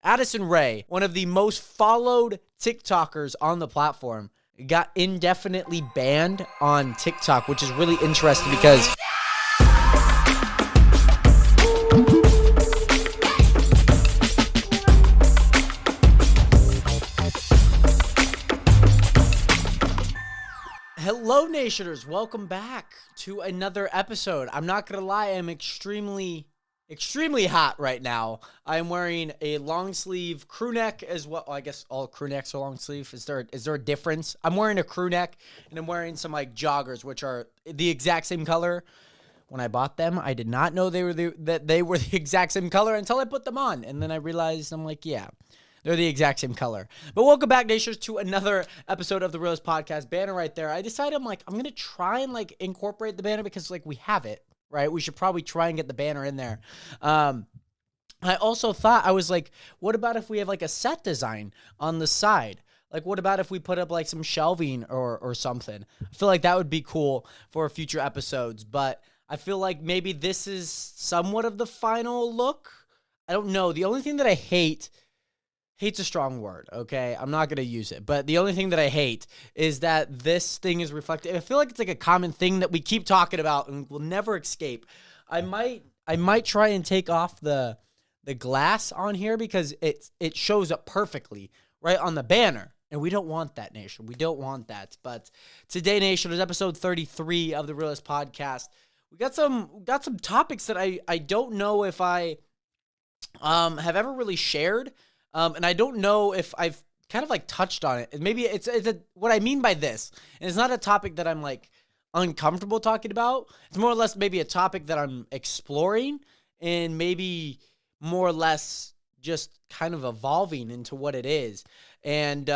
Addison Rae, one of the most followed TikTokers on the platform, got indefinitely banned on TikTok, which is really interesting because Hello, Nationers. Welcome back to another episode. I'm not going to lie, I'm extremely hot right now. I'm wearing a long sleeve crew neck as well. I guess all crew necks are long sleeve. Is there a difference? I'm wearing a crew neck and I'm wearing some like joggers, which are the exact same color. When I bought them, I did not know they were the exact same color until I put them on. And then I realized, I'm like, yeah, they're the exact same color. But welcome back, Nationers, to another episode of the Realest Podcast. Banner right there. I decided I'm going to try and like incorporate the banner because like we have it, right? We should probably try and get the banner in there. I also thought, I was like, what about if we have like a set design on the side? Like, what about if we put up like some shelving or something? I feel like that would be cool for future episodes, but I feel like maybe this is somewhat of the final look. I don't know. The only thing that I hate's a strong word, okay? I'm not going to use it. But the only thing that I hate is that this thing is reflected. I feel like it's like a common thing that we keep talking about and will never escape. I might try and take off the glass on here because it shows up perfectly right on the banner. And we don't want that, Nation. We don't want that. But today, Nation, is episode 33 of the Realest Podcast. We got some topics that I don't know if I have ever really shared. And I don't know if I've kind of like touched on it. Maybe it's what I mean by this. And it's not a topic that I'm like uncomfortable talking about. It's more or less maybe a topic that I'm exploring and maybe more or less just kind of evolving into what it is. And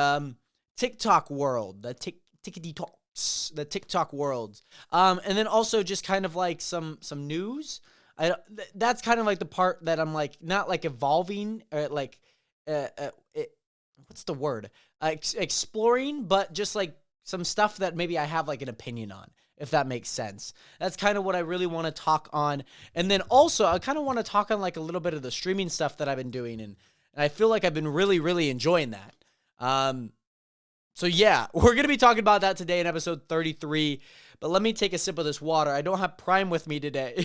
TikTok world, the TikTok world. And then also just kind of like some news. That's kind of like the part that I'm like not like evolving or like what's the word? Exploring, but just like some stuff that maybe I have like an opinion on, if that makes sense. That's kind of what I really want to talk on. And then also I kind of want to talk on like a little bit of the streaming stuff that I've been doing. And I feel like I've been really, really enjoying that. So yeah, we're going to be talking about that today in episode 33, but let me take a sip of this water. I don't have Prime with me today.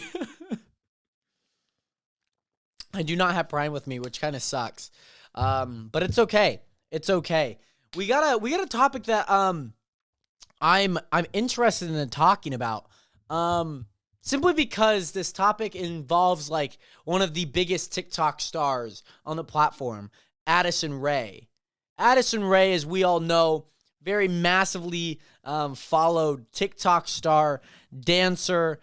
I do not have Prime with me, which kind of sucks. But it's okay. It's okay. We got a topic that I'm interested in talking about. Simply because this topic involves like one of the biggest TikTok stars on the platform, Addison Rae. Addison Rae, as we all know, very massively followed TikTok star, dancer,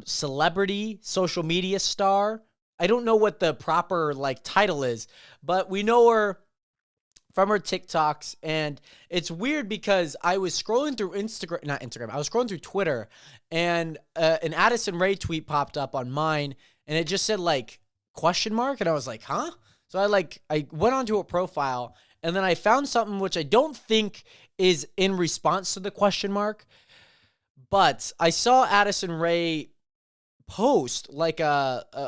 celebrity, social media star. I don't know what the proper like title is, but we know her from her TikToks, and it's weird because I was scrolling through I was scrolling through Twitter, and an Addison Rae tweet popped up on mine, and it just said like ? And I was like, huh? So I went onto a profile, and then I found something which I don't think is in response to the question mark, but I saw Addison Rae post like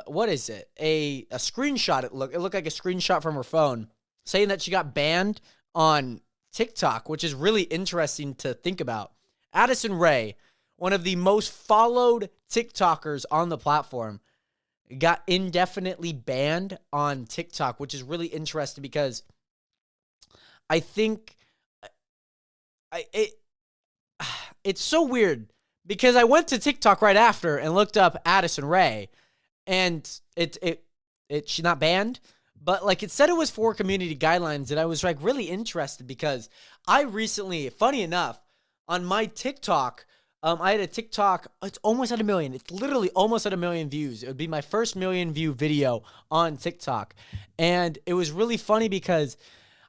what is it? A screenshot. It looked like a screenshot from her phone saying that she got banned on TikTok, which is really interesting to think about. Addison Rae, one of the most followed TikTokers on the platform, got indefinitely banned on TikTok, which is really interesting because I think it's so weird. Because I went to TikTok right after and looked up Addison Rae, and she's not banned, but like it said it was for community guidelines, and I was like really interested because I recently, funny enough, on my TikTok, I had a TikTok. It's almost at 1 million. It's literally almost at 1 million views. It would be my first 1 million view video on TikTok, and it was really funny because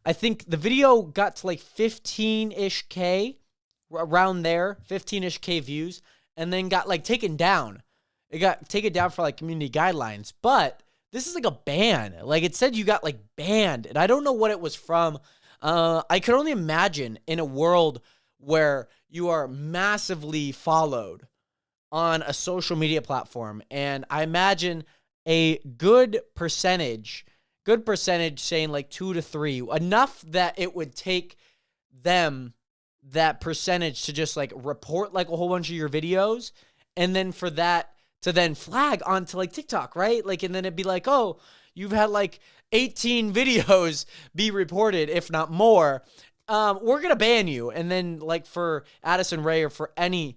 I think the video got to like 15-ish K. Around there, 15-ish K views, and then got like taken down. It got taken down for like community guidelines, but this is like a ban. Like it said you got like banned, and I don't know what it was from. I could only imagine in a world where you are massively followed on a social media platform, and I imagine a good percentage good percentage saying like 2 to 3, enough that it would take them that percentage to just like report like a whole bunch of your videos, and then for that to then flag onto like TikTok, right? Like, and then it'd be like, oh, you've had like 18 videos be reported, if not more. We're going to ban you. And then like for Addison Rae or for any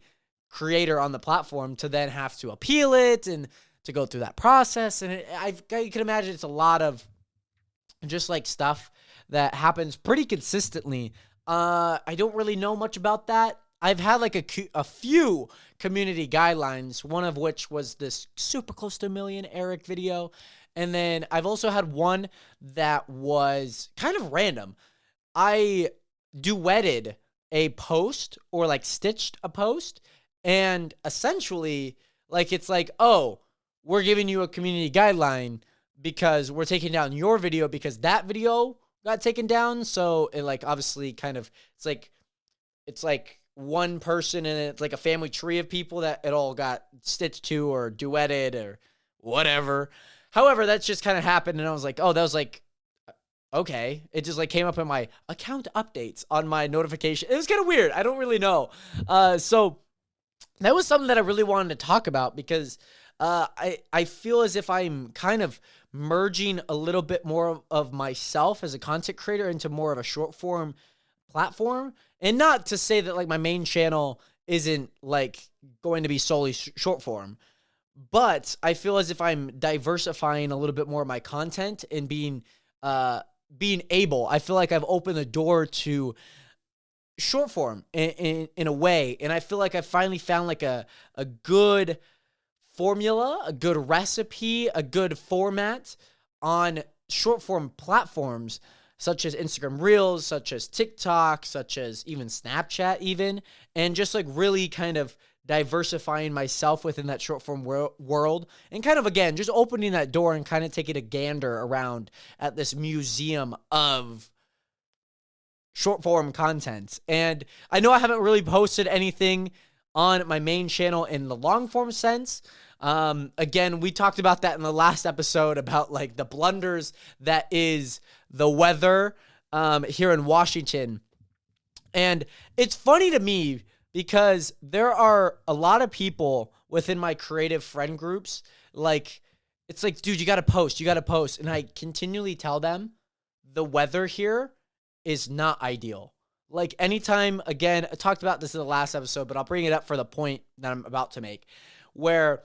creator on the platform to then have to appeal it and to go through that process. And you can imagine it's a lot of just like stuff that happens pretty consistently. I don't really know much about that. I've had like a few community guidelines, one of which was this super close to a million Eric video. And then I've also had one that was kind of random. I duetted a post or like stitched a post, and essentially like it's like, oh, we're giving you a community guideline because we're taking down your video because that video got taken down. So it like obviously kind of it's like one person and it's like a family tree of people that it all got stitched to or duetted or whatever. However, that's just kind of happened, and I was like, oh, that was like, okay. It just like came up in my account updates on my notification. It was kind of weird. I don't really know. So that was something that I really wanted to talk about because I feel as if I'm kind of merging a little bit more of myself as a content creator into more of a short form platform. And not to say that like my main channel isn't like going to be solely short form, but I feel as if I'm diversifying a little bit more of my content and being able, I feel like I've opened the door to short form in a way. And I feel like I finally found like a good formula, a good recipe, a good format on short form platforms such as Instagram Reels, such as TikTok, such as even Snapchat even, and just like really kind of diversifying myself within that short form world and kind of, again, just opening that door and kind of taking a gander around at this museum of short form content. And I know I haven't really posted anything on my main channel in the long form sense. Again, we talked about that in the last episode about like the blunders that is the weather here in Washington. And it's funny to me because there are a lot of people within my creative friend groups, like, it's like, dude, you got to post. And I continually tell them the weather here is not ideal. Like anytime, again, I talked about this in the last episode, but I'll bring it up for the point that I'm about to make, where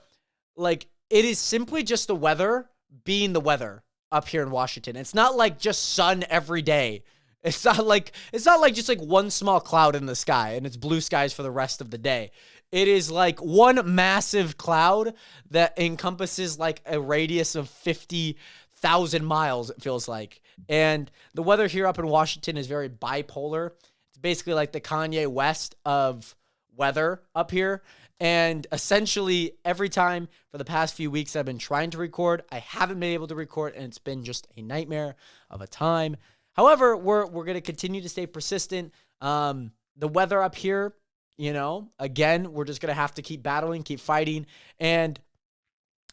like it is simply just the weather being the weather up here in Washington. It's not like just sun every day. It's not like just like one small cloud in the sky and it's blue skies for the rest of the day. It is like one massive cloud that encompasses like a radius of 50,000 miles, it feels like. And the weather here up in Washington is very bipolar. It's basically like the Kanye West of weather up here. And essentially every time for the past few weeks I've been trying to record, I haven't been able to record, and it's been just a nightmare of a time. However, we're going to continue to stay persistent. The weather up here, you know, again, we're just going to have to keep battling, keep fighting. And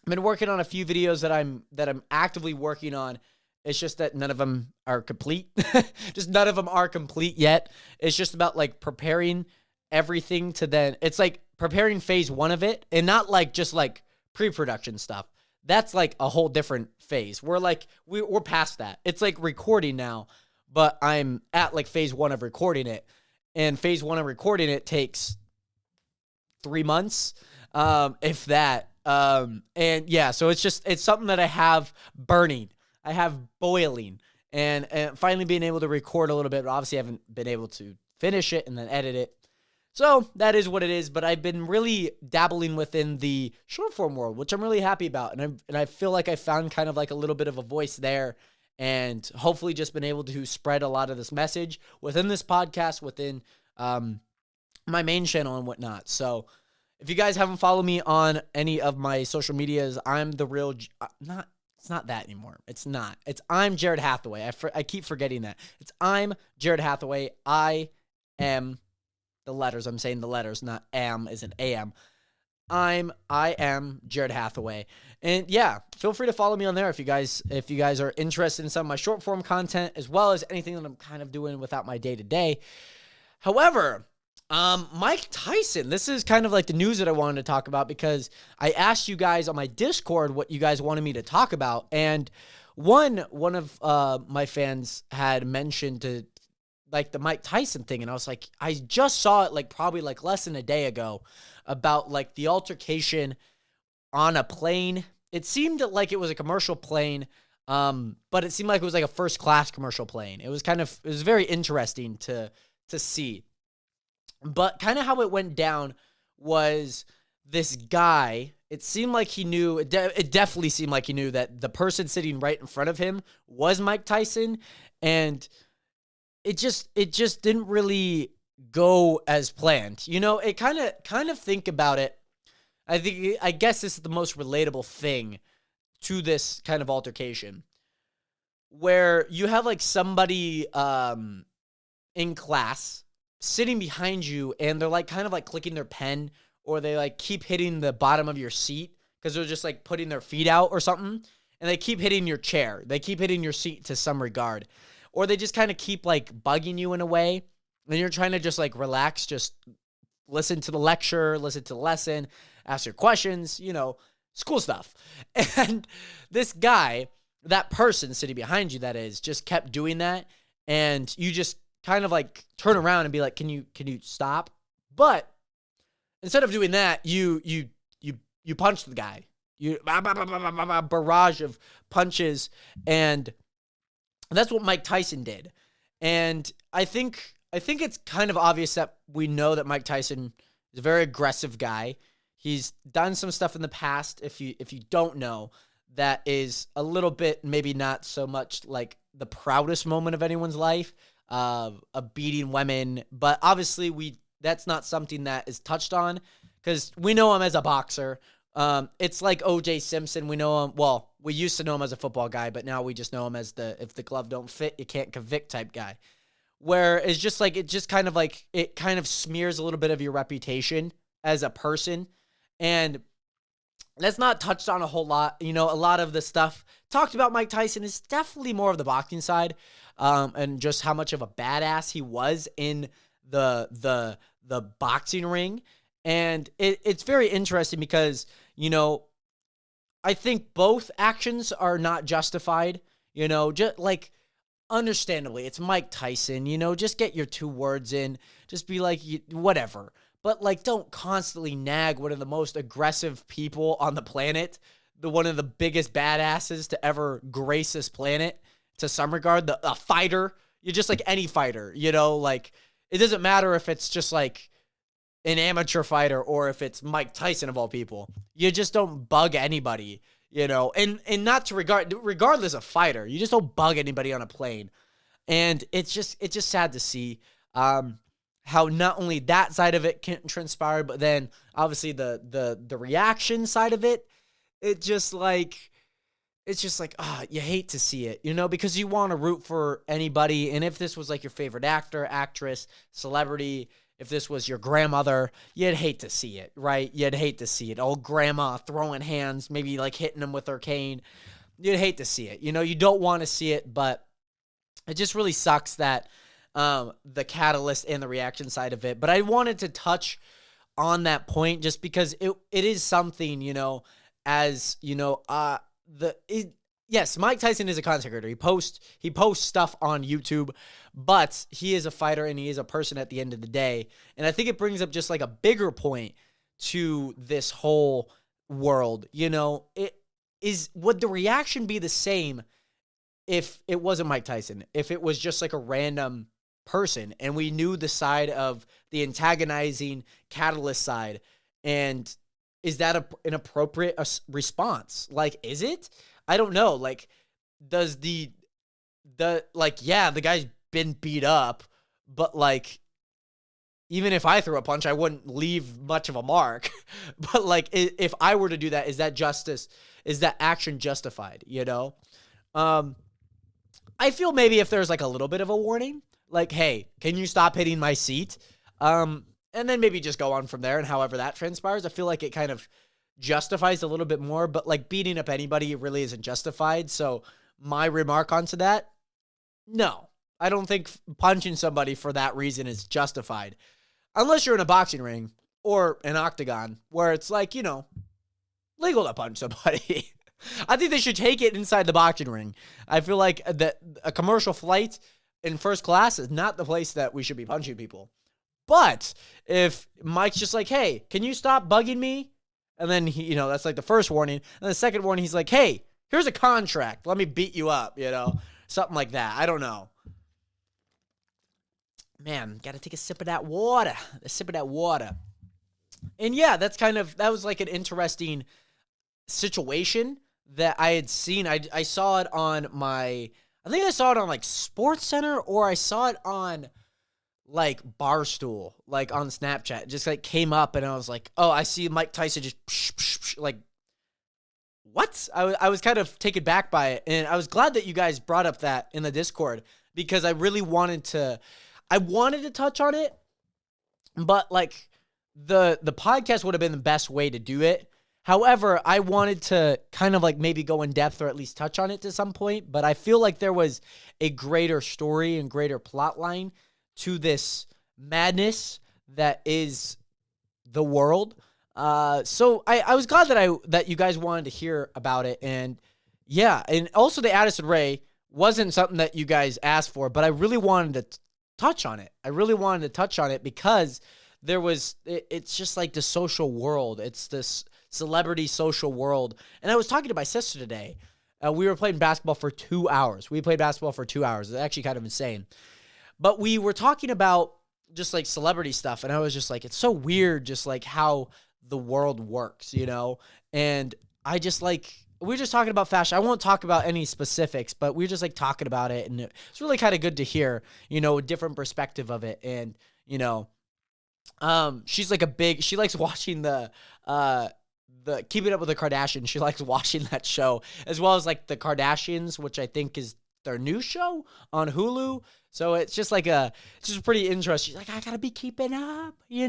I've been working on a few videos that I'm actively working on. It's just that none of them are complete. Just none of them are complete yet. It's just about like preparing everything to then, it's like preparing phase one of it, and not like just like pre-production stuff. That's like a whole different phase. We're like, we're past that. It's like recording now, but I'm at like phase one of recording it. And phase one of recording it takes 3 months, if that. And yeah, so it's something that I have burning. I have boiling. And finally being able to record a little bit, but obviously I haven't been able to finish it and then edit it. So that is what it is, but I've been really dabbling within the short form world, which I'm really happy about. And I feel like I found kind of like a little bit of a voice there, and hopefully just been able to spread a lot of this message within this podcast, within my main channel and whatnot. So if you guys haven't followed me on any of my social medias, I'm the real, it's not that anymore. It's I'm Jared Hathaway. I keep forgetting that. I'm Jared Hathaway. I am the letters. I'm saying the letters, not am isn't am. I am Jared Hathaway. And yeah, feel free to follow me on there if you guys are interested in some of my short form content as well as anything that I'm kind of doing without my day-to-day. However, Mike Tyson, this is kind of like the news that I wanted to talk about because I asked you guys on my Discord what you guys wanted me to talk about, and one of my fans had mentioned to like the Mike Tyson thing, and I was like, I just saw it like probably like less than a day ago about like the altercation on a plane. It seemed like it was a commercial plane, but it seemed like it was like a first class commercial plane. It was very interesting to see. But kind of how it went down was this guy, it seemed like he knew, it definitely seemed like he knew that the person sitting right in front of him was Mike Tyson, and it just didn't really go as planned. You know, it kind of think about it. I guess this is the most relatable thing to this kind of altercation, where you have like somebody in class sitting behind you, and they're like kind of like clicking their pen, or they like keep hitting the bottom of your seat because they're just like putting their feet out or something, and they keep hitting your chair. They keep hitting your seat to some regard, or they just kind of keep like bugging you in a way, and you're trying to just like relax, just listen to the lecture, listen to the lesson, ask your questions, you know, school stuff. And this guy, that person sitting behind you, that is, just kept doing that, and you just kind of like turn around and be like, can you stop? But instead of doing that, you punch the guy. You barrage of punches, and that's what Mike Tyson did. And I think it's kind of obvious that we know that Mike Tyson is a very aggressive guy. He's done some stuff in the past, if you don't know, that is a little bit maybe not so much like the proudest moment of anyone's life, of beating women. But obviously that's not something that is touched on because we know him as a boxer. It's like O.J. Simpson. We know him, well, we used to know him as a football guy, but now we just know him as if the glove don't fit, you can't convict type guy. Where it's just like, it kind of smears a little bit of your reputation as a person. And that's not touched on a whole lot. You know, a lot of the stuff talked about Mike Tyson is definitely more of the boxing side, and just how much of a badass he was in the boxing ring. And it's very interesting because, you know, I think both actions are not justified, you know, just like, understandably, it's Mike Tyson, you know, just get your 2 words in, just be like, whatever. But like, don't constantly nag one of the most aggressive people on the planet, one of the biggest badasses to ever grace this planet to some regard, a fighter. You're just like any fighter, you know, like it doesn't matter if it's just like an amateur fighter or if it's Mike Tyson of all people. You just don't bug anybody, you know, and not to regardless of fighter, you just don't bug anybody on a plane. And it's just sad to see how not only that side of it can transpire, but then obviously the reaction side of it. It's just like, you hate to see it, you know, because you want to root for anybody. And if this was like your favorite actor, actress, celebrity, if this was your grandmother, you'd hate to see it, right? You'd hate to see it. Old grandma throwing hands, maybe like hitting them with her cane. You'd hate to see it. You know, you don't want to see it, but it just really sucks that the catalyst and the reaction side of it. But I wanted to touch on that point just because it is something, you know, as, you know, yes, Mike Tyson is a content creator. He posts stuff on YouTube, but he is a fighter and he is a person at the end of the day. And I think it brings up just like a bigger point to this whole world. You know, would the reaction be the same if it wasn't Mike Tyson? If it was just like a random person and we knew the side of the antagonizing catalyst side, and is that an appropriate response? Like, is it? I don't know. Like, does the guy's been beat up, but like, even if I threw a punch, I wouldn't leave much of a mark. But like, if I were to do that, is that justice? Is that action justified? You know? I feel maybe if there's like a little bit of a warning, like, hey, can you stop hitting my seat? And and then maybe just go on from there, and however that transpires, I feel like it kind of justifies a little bit more, but like beating up anybody really isn't justified. So my remark onto that, no, I don't think punching somebody for that reason is justified. Unless you're in a boxing ring or an octagon where it's like, legal to punch somebody. I think they should take it inside the boxing ring. I feel like that a commercial flight in first class is not the place that we should be punching people. But if Mike's just like, hey, can you stop bugging me? And then, that's like the first warning. And the second warning, he's like, hey, here's a contract. Let me beat you up, something like that. I don't know. Man, got to take a sip of that water. And yeah, that was like an interesting situation that I had seen. I saw it on I think I saw it on like Sports Center, or I saw it on like Barstool, like on Snapchat. It just like came up and I was like, oh, I see Mike Tyson just like, what? I was kind of taken back by it. And I was glad that you guys brought up that in the Discord, because I really wanted to touch on it, but like the podcast would have been the best way to do it. However, I wanted to kind of like maybe go in depth or at least touch on it to some point, but I feel like there was a greater story and greater plot line to this madness that is the world. So I was glad that you guys wanted to hear about it. And yeah, and also the Addison Rae wasn't something that you guys asked for, but I really wanted to touch on it. Because it's just like the social world. It's this celebrity social world. And I was talking to my sister today. We were playing basketball for 2 hours. It's actually kind of insane. But we were talking about just like celebrity stuff. And I was just like, it's so weird just like how the world works, And I just like, we were just talking about fashion. I won't talk about any specifics, but we were just like talking about it. And it's really kind of good to hear, a different perspective of it. And, she's like she likes watching the Keeping Up with the Kardashians. She likes watching that show, as well as like the Kardashians, which I think is their new show on Hulu. So it's just pretty interesting. She's like, I gotta be keeping up, She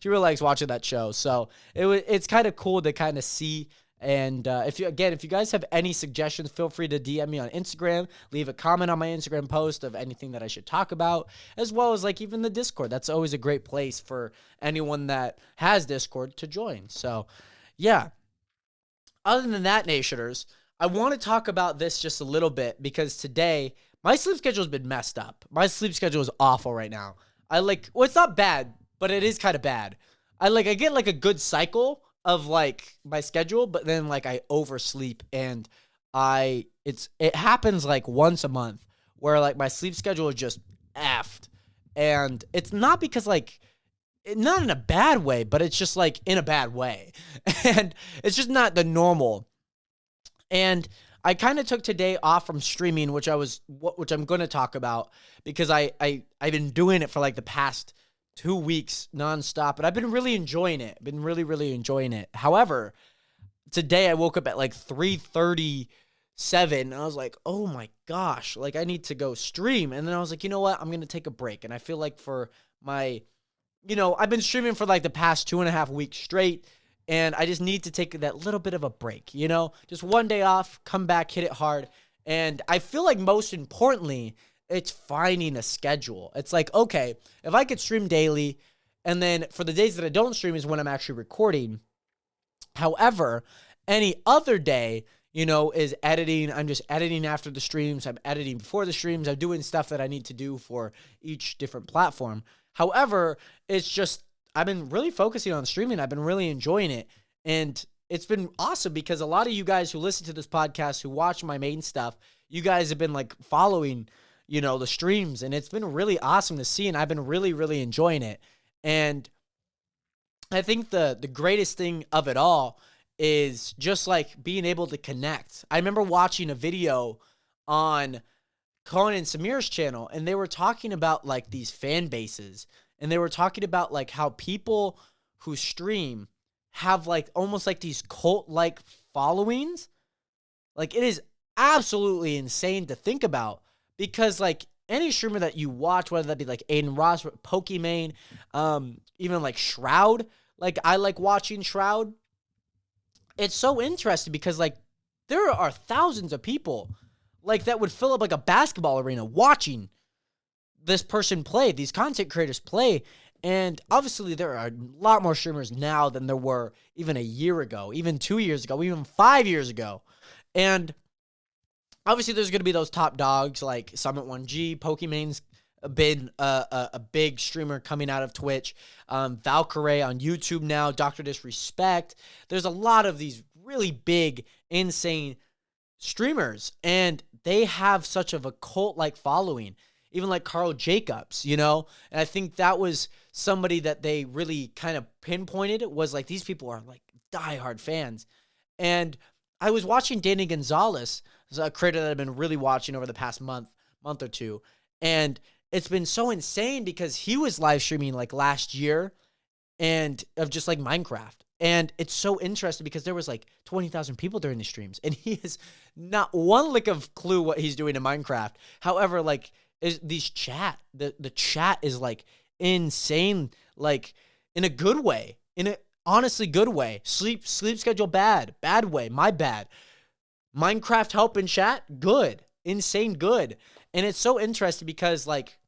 really likes watching that show. So it's kind of cool to kind of see. And if you guys have any suggestions, feel free to DM me on Instagram, leave a comment on my Instagram post of anything that I should talk about, as well as like even the Discord. That's always a great place for anyone that has Discord to join. So yeah. Other than that, Nationers, I want to talk about this just a little bit, because today my sleep schedule has been messed up. My sleep schedule is awful right now. It's not bad, but it is kind of bad. I get like a good cycle of like my schedule, but then like I oversleep, and it happens like once a month where like my sleep schedule is just effed. And it's not because like, not in a bad way, but it's just like in a bad way. And it's just not the normal. And I kind of took today off from streaming, which I'm going to talk about, because I've been doing it for like the past 2 weeks nonstop, but I've been really enjoying it. I've been really, really enjoying it. However, today I woke up at like 3:37 and I was like, oh my gosh, like I need to go stream. And then I was like, you know what? I'm going to take a break. And I feel like for my, I've been streaming for like the past 2.5 weeks straight, and I just need to take that little bit of a break, just one day off, come back, hit it hard. And I feel like most importantly, it's finding a schedule. It's like, okay, if I could stream daily, and then for the days that I don't stream is when I'm actually recording. However, any other day, is editing. I'm just editing after the streams. I'm editing before the streams. I'm doing stuff that I need to do for each different platform. However, it's just, I've been really focusing on streaming. I've been really enjoying it. And it's been awesome because a lot of you guys who listen to this podcast, who watch my main stuff, you guys have been like following, the streams, and it's been really awesome to see. And I've been really, really enjoying it. And I think the greatest thing of it all is just like being able to connect. I remember watching a video on Conan and Samir's channel, and they were talking about like these fan bases, and they were talking about like how people who stream have like almost like these cult-like followings. Like, it is absolutely insane to think about, because like any streamer that you watch, whether that be like Aiden Ross, Pokimane, even like Shroud. Like, I like watching Shroud. It's so interesting because, like, there are thousands of people, like, that would fill up, like, a basketball arena watching this person play, these content creators play. And obviously there are a lot more streamers now than there were even a year ago, even 2 years ago, even 5 years ago. And obviously there's going to be those top dogs like Summit1G, Pokemon's been a big streamer coming out of Twitch, Valkyrae on YouTube now, Dr. Disrespect. There's a lot of these really big, insane streamers, and they have such of a cult-like following. Even like Carl Jacobs, you know? And I think that was somebody that they really kind of pinpointed. It was like, these people are like diehard fans. And I was watching Danny Gonzalez, a creator that I've been really watching over the past month or two. And it's been so insane because he was live streaming like last year and of just like Minecraft. And it's so interesting because there was like 20,000 people during the streams, and he has not one lick of clue what he's doing in Minecraft. However, like, the chat is like insane, like in a good way, in a honestly good way. Sleep schedule bad way, my bad. Minecraft help in chat, good, insane good. And it's so interesting because, like,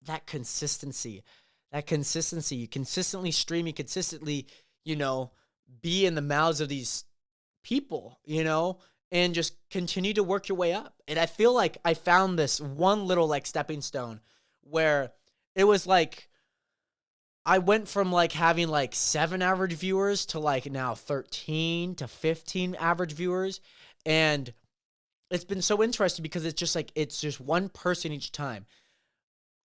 that consistency, you consistently stream, you consistently, you know, be in the mouths of these people, you know, and just continue to work your way up. And I feel like I found this one little like stepping stone where it was like I went from like having like 7 average viewers to like now 13 to 15 average viewers. And it's been so interesting because it's just like, it's just one person each time.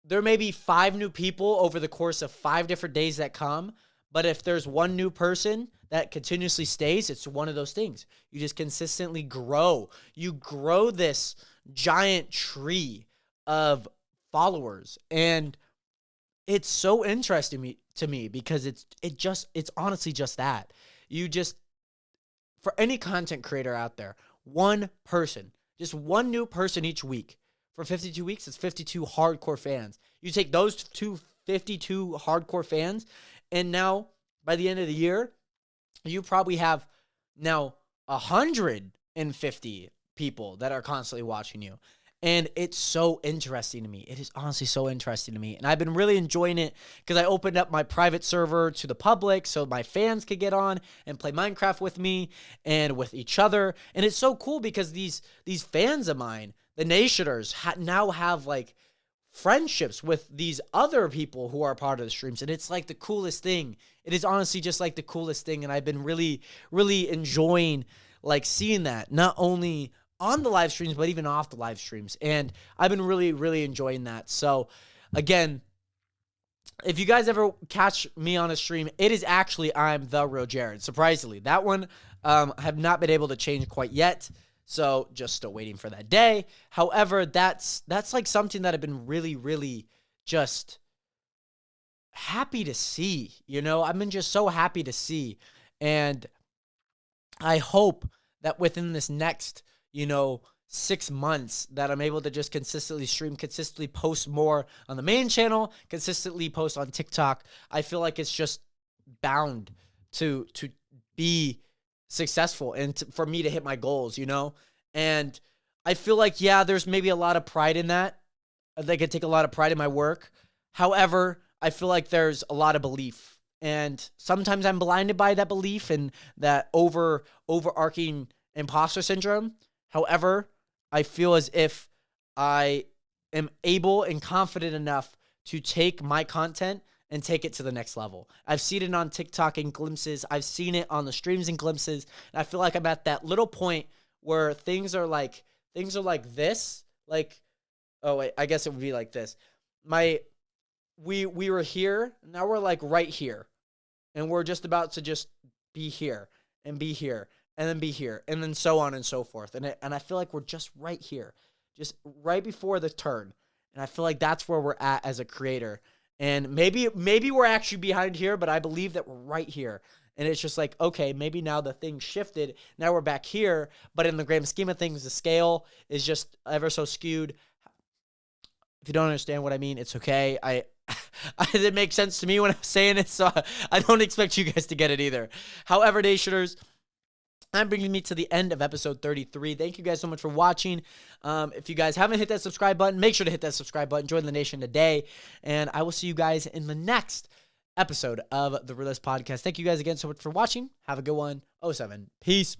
There may be 5 new people over the course of 5 different days that come, but if there's one new person that continuously stays, it's one of those things. You just consistently grow. You grow this giant tree of followers. And it's so interesting to me because it's honestly just that. You just, for any content creator out there, one person, just one new person each week. For 52 weeks, it's 52 hardcore fans. You take those 52 hardcore fans, and now by the end of the year, you probably have now 150 people that are constantly watching you. And it's so interesting to me. It is honestly so interesting to me. And I've been really enjoying it because I opened up my private server to the public so my fans could get on and play Minecraft with me and with each other. And it's so cool because these fans of mine, the Nationers, now have like friendships with these other people who are part of the streams. And it's like the coolest thing. It is honestly just like the coolest thing. And I've been really, really enjoying like seeing that, not only on the live streams, but even off the live streams. And I've been really, really enjoying that. So again, if you guys ever catch me on a stream, it is actually, I'm The Real Jared. Surprisingly, that one I have not been able to change quite yet. So just still waiting for that day. However, that's like something that I've been really, really just happy to see. You know, I've been just so happy to see. And I hope that within this next, 6 months that I'm able to just consistently stream, consistently post more on the main channel, consistently post on TikTok. I feel like it's just bound to be successful and for me to hit my goals, And I feel like, yeah, there's maybe a lot of pride in that. I could take a lot of pride in my work. However, I feel like there's a lot of belief. And sometimes I'm blinded by that belief and that overarching imposter syndrome. However, I feel as if I am able and confident enough to take my content and take it to the next level. I've seen it on TikTok in glimpses. I've seen it on the streams in glimpses. And I feel like I'm at that little point where things are like this. Like, oh wait, I guess it would be like this. We were here, now we're like right here. And we're just about to just be here and be here. And then be here, and then so on and so forth. And I feel like we're just right here, just right before the turn. And I feel like that's where we're at as a creator. And maybe we're actually behind here, but I believe that we're right here. And it's just like, okay, maybe now the thing shifted. Now we're back here. But in the grand scheme of things, the scale is just ever so skewed. If you don't understand what I mean, it's okay. It didn't make sense to me when I was saying it, so I don't expect you guys to get it either. However, Nationers, I'm bringing me to the end of episode 33. Thank you guys so much for watching. If you guys haven't hit that subscribe button, make sure to hit that subscribe button. Join the nation today. And I will see you guys in the next episode of The Realest Podcast. Thank you guys again so much for watching. Have a good one. 07. Peace.